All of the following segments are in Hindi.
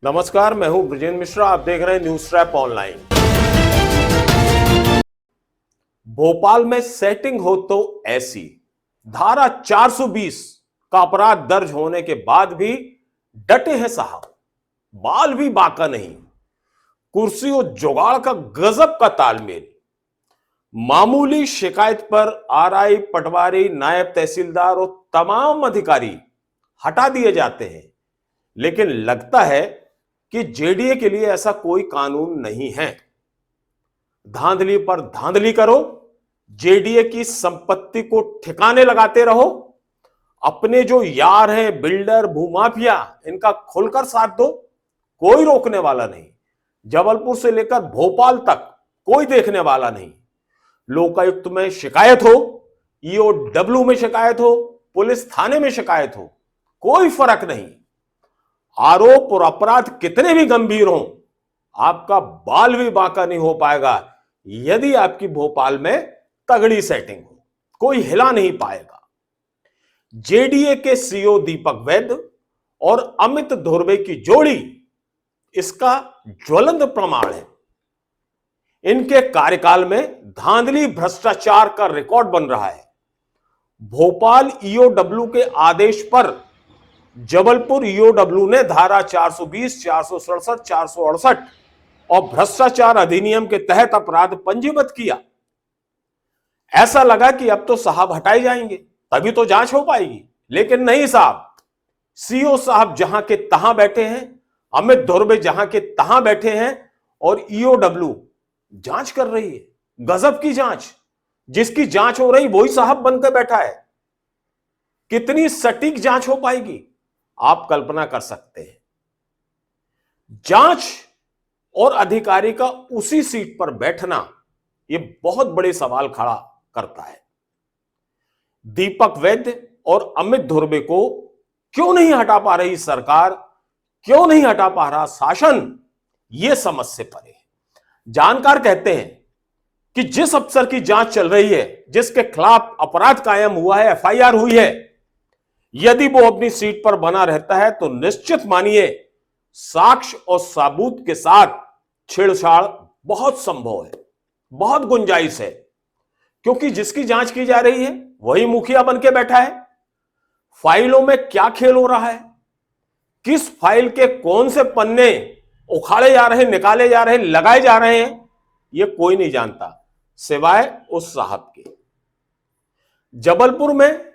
नमस्कार, मैं हूं ब्रजेंद्र मिश्रा। आप देख रहे हैं न्यूज ट्रैप ऑनलाइन। भोपाल में सेटिंग हो तो ऐसी धारा 420 का अपराध दर्ज होने के बाद भी डटे हैं साहब, बाल भी बाका नहीं। कुर्सी और जुगाड़ का गजब का तालमेल। मामूली शिकायत पर आरआई, पटवारी, नायब तहसीलदार और तमाम अधिकारी हटा दिए जाते हैं, लेकिन लगता है कि जेडीए के लिए ऐसा कोई कानून नहीं है। धांधली पर धांधली करो, जेडीए की संपत्ति को ठिकाने लगाते रहो, अपने जो यार हैं बिल्डर, भूमाफिया, इनका खुलकर साथ दो, कोई रोकने वाला नहीं। जबलपुर से लेकर भोपाल तक कोई देखने वाला नहीं। लोकायुक्त में शिकायत हो, ईओडब्ल्यू में शिकायत हो, पुलिस थाने में शिकायत हो, कोई फर्क नहीं। आरोप और अपराध कितने भी गंभीर हों, आपका बाल भी बांका नहीं हो पाएगा यदि आपकी भोपाल में तगड़ी सेटिंग हो, कोई हिला नहीं पाएगा। जेडीए के सीईओ दीपक वैद्य और अमित धुर्वे की जोड़ी इसका ज्वलंत प्रमाण है। इनके कार्यकाल में धांधली भ्रष्टाचार का रिकॉर्ड बन रहा है। भोपाल ईओडब्ल्यू के आदेश पर जबलपुर ईओडब्ल्यू ने धारा 420, 467, 468 और भ्रष्टाचार अधिनियम के तहत अपराध पंजीबद्ध किया। ऐसा लगा कि अब तो साहब हटाए जाएंगे, तभी तो जांच हो पाएगी, लेकिन नहीं साहब। सीईओ साहब जहां के तहां बैठे हैं, अमित धुर्वे जहां के तहां बैठे हैं और ईओडब्ल्यू जांच कर रही है। गजब की जांच। जिसकी जांच हो रही वही साहब बनकर बैठा है। कितनी सटीक जांच हो पाएगी आप कल्पना कर सकते हैं। जांच और अधिकारी का उसी सीट पर बैठना यह बहुत बड़े सवाल खड़ा करता है। दीपक वैद्य और अमित धुर्वे को क्यों नहीं हटा पा रही सरकार, क्यों नहीं हटा पा रहा शासन, यह समझ से परे है। जानकार कहते हैं कि जिस अफसर की जांच चल रही है, जिसके खिलाफ अपराध कायम हुआ है, एफआईआर हुई है, यदि वो अपनी सीट पर बना रहता है तो निश्चित मानिए साक्ष्य और सबूत के साथ छेड़छाड़ बहुत संभव है, बहुत गुंजाइश है। क्योंकि जिसकी जांच की जा रही है वही मुखिया बन के बैठा है। फाइलों में क्या खेल हो रहा है, किस फाइल के कौन से पन्ने उखाड़े जा रहे हैं, निकाले जा रहे हैं, लगाए जा रहे हैं, यह कोई नहीं जानता सिवाय उस साहब के। जबलपुर में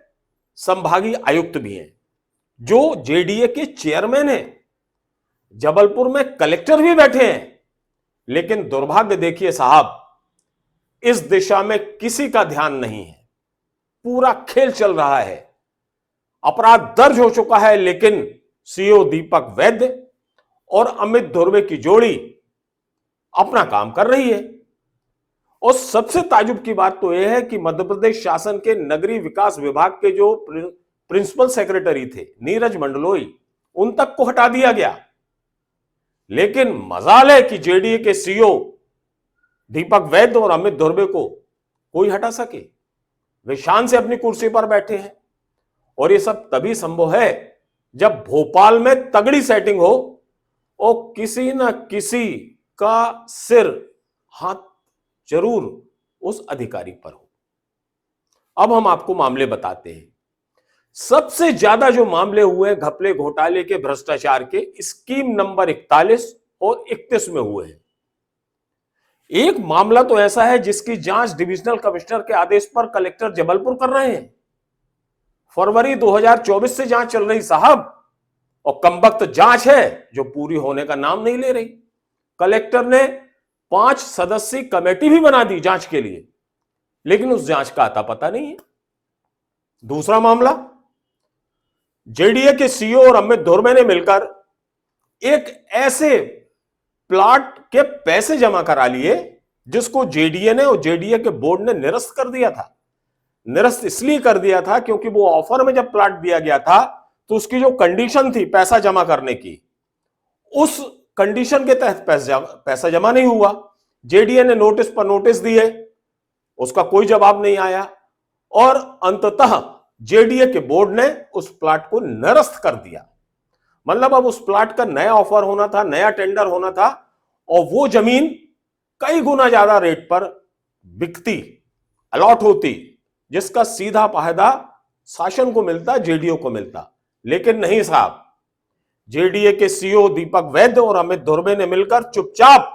संभागीय आयुक्त भी हैं जो जेडीए के चेयरमैन हैं। जबलपुर में कलेक्टर भी बैठे हैं। लेकिन दुर्भाग्य देखिए साहब, इस दिशा में किसी का ध्यान नहीं है। पूरा खेल चल रहा है। अपराध दर्ज हो चुका है, लेकिन सीईओ दीपक वैद्य और अमित धुर्वे की जोड़ी अपना काम कर रही है। और सबसे ताजुब की बात तो यह है कि मध्य प्रदेश शासन के नगरीय विकास विभाग के जो प्रिंसिपल सेक्रेटरी थे नीरज मंडलोई, उन तक को हटा दिया गया। लेकिन मजाल है कि जेडीए के सीईओ दीपक वैद्य और अमित धुर्वे को कोई हटा सके। वे शान से अपनी कुर्सी पर बैठे हैं। और यह सब तभी संभव है जब भोपाल में तगड़ी सेटिंग हो और किसी न किसी का सिर हाथ जरूर उस अधिकारी पर हो। अब हम आपको मामले बताते हैं। सबसे ज्यादा जो मामले हुए घपले घोटाले के, भ्रष्टाचार के, स्कीम नंबर 41 और 31 में हुए हैं। एक मामला तो ऐसा है जिसकी जांच डिविजनल कमिश्नर के आदेश पर कलेक्टर जबलपुर कर रहे हैं। फरवरी 2024 से जांच चल रही साहब, और कमबख्त जांच है जो पूरी होने का नाम नहीं ले रही। कलेक्टर ने 5 सदस्यीय कमेटी भी बना दी जांच के लिए, लेकिन उस जांच का आता पता नहीं है। दूसरा मामला, जेडीए के सीईओ और अमित धुर्वे ने मिलकर एक ऐसे प्लाट के पैसे जमा करा लिए जिसको जेडीए ने और जेडीए के बोर्ड ने निरस्त कर दिया था। निरस्त इसलिए कर दिया था क्योंकि वो ऑफर में जब प्लाट दिया गया था तो उसकी जो कंडीशन थी पैसा जमा करने की, उस कंडीशन के तहत पैसा जमा नहीं हुआ। जेडीए ने नोटिस पर नोटिस दिए, उसका कोई जवाब नहीं आया और अंततः जेडीए के बोर्ड ने उस प्लाट को निरस्त कर दिया। मतलब अब उस प्लाट का नया ऑफर होना था, नया टेंडर होना था, और वो जमीन कई गुना ज्यादा रेट पर बिकती, अलॉट होती, जिसका सीधा फायदा शासन को मिलता, जेडीए को मिलता। लेकिन नहीं साहब, जेडीए के सीईओ दीपक वैद्य और अमित धुर्वे ने मिलकर चुपचाप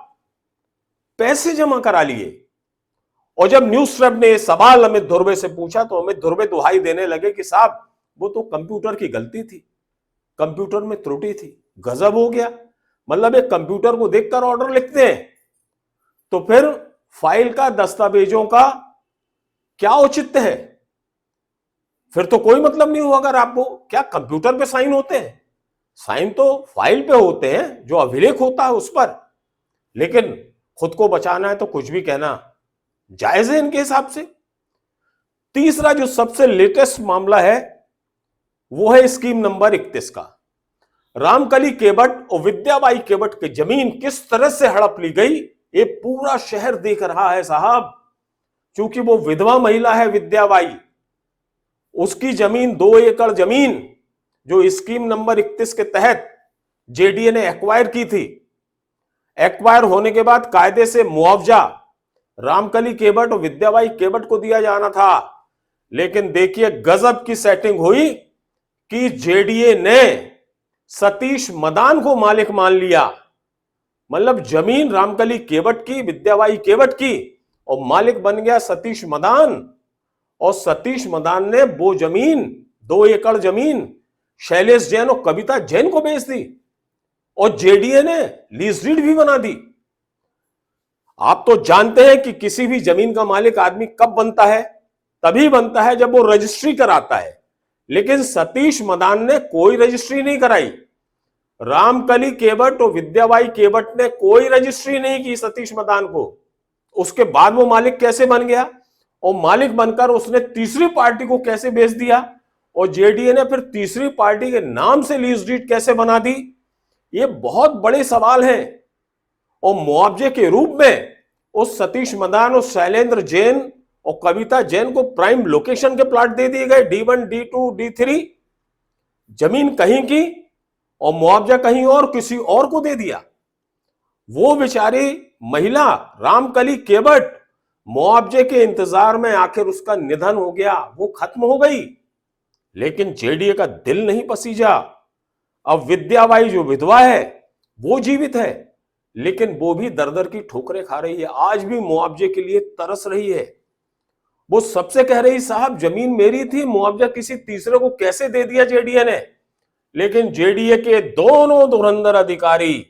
पैसे जमा करा लिए। और जब न्यूज ट्रब ने सवाल अमित धुर्वे से पूछा तो अमित धुर्वे दुहाई देने लगे कि साहब वो तो कंप्यूटर की गलती थी, कंप्यूटर में त्रुटि थी, गजब हो गया। मतलब एक कंप्यूटर को देखकर ऑर्डर लिखते हैं, तो फिर फाइल का, दस्तावेजों का क्या औचित्य है? फिर तो कोई मतलब नहीं हुआ। अगर आपको क्या कंप्यूटर पे साइन होते हैं? साइन तो फाइल पे होते हैं, जो अभिलेख होता है उस पर। लेकिन खुद को बचाना है तो कुछ भी कहना जायज है इनके हिसाब से। तीसरा जो सबसे लेटेस्ट मामला है वो है स्कीम नंबर 31 का। रामकली केवट और विद्याबाई केवट की जमीन किस तरह से हड़प ली गई, ये पूरा शहर देख रहा है साहब। क्योंकि वो विधवा महिला है विद्याबाई, उसकी जमीन 2 एकड़ जमीन जो स्कीम नंबर 31 के तहत जेडीए ने एक्वायर की थी, एक्वायर होने के बाद कायदे से मुआवजा रामकली केवट और विद्याबाई केवट को दिया जाना था। लेकिन देखिए गजब की सेटिंग हुई कि जेडीए ने सतीश मदान को मालिक मान लिया। मतलब जमीन रामकली केवट की, विद्याबाई केवट की, और मालिक बन गया सतीश मदान। और सतीश मदान ने वो जमीन, 2 एकड़ जमीन शैलेश जैन और कविता जैन को बेच दी, और जेडीए ने लीज डीड भी बना दी। आप तो जानते हैं कि किसी भी जमीन का मालिक आदमी कब बनता है? तभी बनता है जब वो रजिस्ट्री कराता है। लेकिन सतीश मदान ने कोई रजिस्ट्री नहीं कराई, रामकली केवट और विद्याबाई केवट ने कोई रजिस्ट्री नहीं की सतीश मदान को। उसके बाद वो मालिक कैसे बन गया, और मालिक बनकर उसने तीसरी पार्टी को कैसे बेच दिया, और जेडीए ने फिर तीसरी पार्टी के नाम से लीज डीड कैसे बना दी, ये बहुत बड़े सवाल हैं। और मुआवजे के रूप में उस सतीश मदान और शैलेंद्र जैन और कविता जैन को प्राइम लोकेशन के प्लाट दे दिए गए, D1, D2, D3, जमीन कहीं की और मुआवजा कहीं और, किसी और को दे दिया। वो बेचारी महिला रामकली केवट मुआवजे के इंतजार में आखिर उसका निधन हो गया, वो खत्म हो गई। लेकिन जेडीए का दिल नहीं पसीजा। अब विद्याबाई जो विधवा है वो जीवित है, लेकिन वो भी दर दर की ठोकरें खा रही है, आज भी मुआवजे के लिए तरस रही है। वो सबसे कह रही साहब जमीन मेरी थी, मुआवजा किसी तीसरे को कैसे दे दिया जेडीए ने। लेकिन जेडीए के दोनों धुरंधर अधिकारी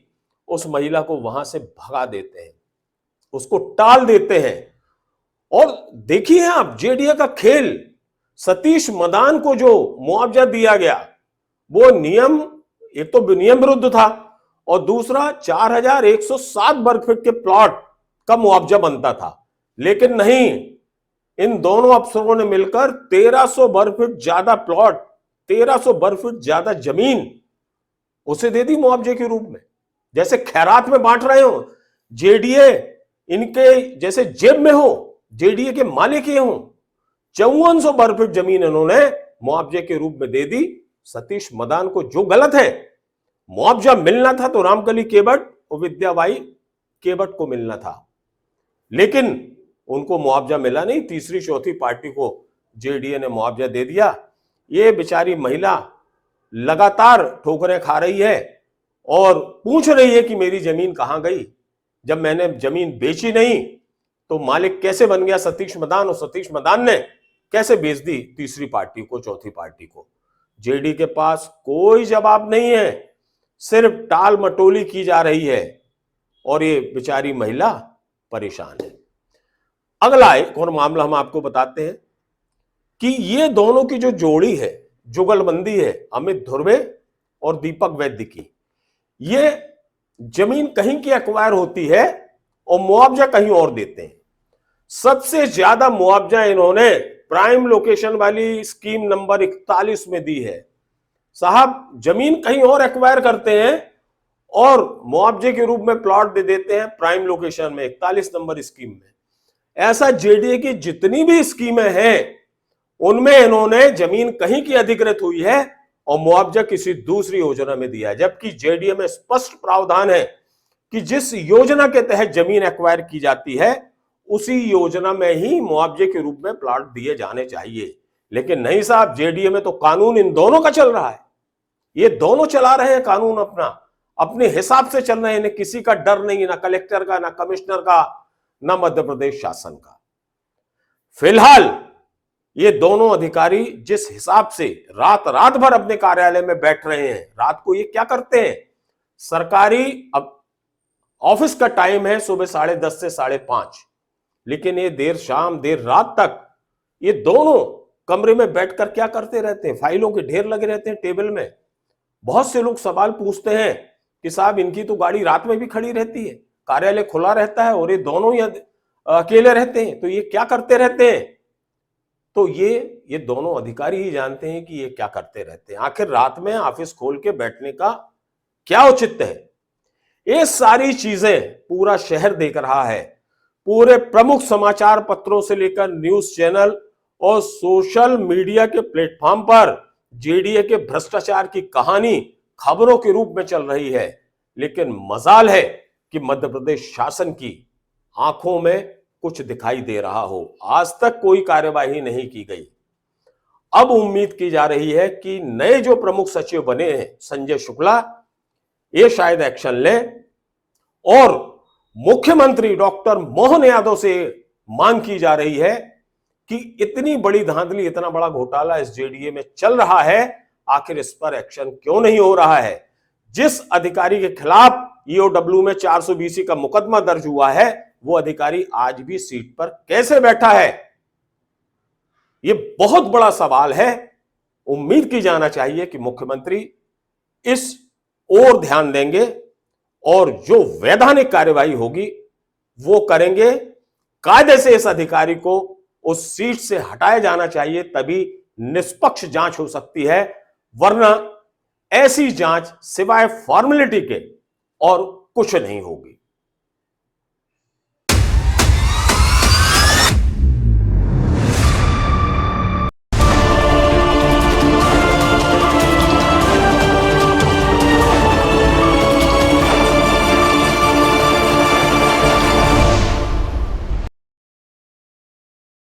उस महिला को वहां से भगा देते हैं, उसको टाल देते हैं। और देखिए आप जेडीए का खेल, सतीश मदान को जो मुआवजा दिया गया वो नियम, एक तो नियम विरुद्ध था, और दूसरा 4107 वर्ग फीट के प्लॉट का मुआवजा बनता था। लेकिन नहीं, इन दोनों अफसरों ने मिलकर 1300 वर्ग फीट ज्यादा प्लॉट, 1300 वर्ग फीट ज्यादा जमीन उसे दे दी मुआवजे के रूप में, जैसे खैरात में बांट रहे हो। जेडीए इनके जैसे जेब में हो, जेडीए के मालिक ये हो। 5400 वर्ग फीट जमीन इन्होंने मुआवजे के रूप में दे दी सतीश मदान को, जो गलत है। मुआवजा मिलना था तो रामकली केवट और विद्याबाई केवट को मिलना था, लेकिन उनको मुआवजा मिला नहीं, तीसरी चौथी पार्टी को जेडीए ने मुआवजा दे दिया। ये बेचारी महिला लगातार ठोकरें खा रही है और पूछ रही है कि मेरी जमीन कहां गई, जब मैंने जमीन बेची नहीं तो मालिक कैसे बन गया सतीश मदान, और सतीश मदान ने कैसे बेच दी तीसरी पार्टी को, चौथी पार्टी को। जेडी के पास कोई जवाब नहीं है, सिर्फ टाल मटोली की जा रही है, और ये बेचारी महिला परेशान है। अगला एक और मामला हम आपको बताते हैं कि ये दोनों की जो जोड़ी है, जुगलबंदी है, अमित धुर्वे और दीपक वैद्य की, ये जमीन कहीं की एक्वायर होती है और मुआवजा कहीं और देते हैं। सबसे ज्यादा मुआवजा इन्होंने प्राइम लोकेशन वाली स्कीम नंबर 41 में दी है। साहब जमीन कहीं और एक्वायर करते हैं और मुआवजे के रूप में प्लॉट दे देते हैं प्राइम लोकेशन में, 41 नंबर स्कीम में। ऐसा जेडीए की जितनी भी स्कीमें हैं उनमें इन्होंने जमीन कहीं की अधिकृत हुई है और मुआवजा किसी दूसरी योजना में दिया है, जबकि जेडीए में स्पष्ट प्रावधान है कि जिस योजना के तहत जमीन एक्वायर की जाती है उसी योजना में ही मुआवजे के रूप में प्लाट दिए जाने चाहिए। लेकिन नहीं साहब, जेडीए में तो कानून इन दोनों का चल रहा है। ये दोनों चला रहे हैं कानून अपने हिसाब से चल रहे हैं। किसी का डर नहीं, ना कलेक्टर का, ना कमिश्नर का, ना मध्य प्रदेश शासन का। फिलहाल ये दोनों अधिकारी जिस हिसाब से रात रात भर अपने कार्यालय में बैठ रहे हैं, रात को ये क्या करते हैं, सरकारी अब ऑफिस का टाइम है सुबह 10:30 से 5:30, लेकिन ये देर शाम देर रात तक ये दोनों कमरे में बैठकर क्या करते रहते हैं, फाइलों के ढेर लगे रहते हैं टेबल में। बहुत से लोग सवाल पूछते हैं कि साहब इनकी तो गाड़ी रात में भी खड़ी रहती है, कार्यालय खुला रहता है और ये दोनों ही अकेले रहते हैं, तो ये क्या करते रहते हैं। तो ये दोनों अधिकारी ही जानते हैं कि ये क्या करते रहते हैं। आखिर रात में ऑफिस खोल के बैठने का क्या औचित्य है। ये सारी चीजें पूरा शहर देख रहा है। पूरे प्रमुख समाचार पत्रों से लेकर न्यूज चैनल और सोशल मीडिया के प्लेटफॉर्म पर जेडीए के भ्रष्टाचार की कहानी खबरों के रूप में चल रही है। लेकिन मजाल है कि मध्य प्रदेश शासन की आंखों में कुछ दिखाई दे रहा हो। आज तक कोई कार्यवाही नहीं की गई। अब उम्मीद की जा रही है कि नए जो प्रमुख सचिव बने हैं संजय शुक्ला, ये शायद एक्शन लें और मुख्यमंत्री डॉक्टर मोहन यादव से मांग की जा रही है कि इतनी बड़ी धांधली, इतना बड़ा घोटाला इस जेडीए में चल रहा है, आखिर इस पर एक्शन क्यों नहीं हो रहा है। जिस अधिकारी के खिलाफ ईओडब्ल्यू में 420 का मुकदमा दर्ज हुआ है, वो अधिकारी आज भी सीट पर कैसे बैठा है, ये बहुत बड़ा सवाल है। उम्मीद की जाना चाहिए कि मुख्यमंत्री इस ओर ध्यान देंगे और जो वैधानिक कार्यवाही होगी वो करेंगे। कायदे से इस अधिकारी को उस सीट से हटाया जाना चाहिए, तभी निष्पक्ष जांच हो सकती है, वरना ऐसी जांच सिवाय फॉर्मेलिटी के और कुछ नहीं होगी।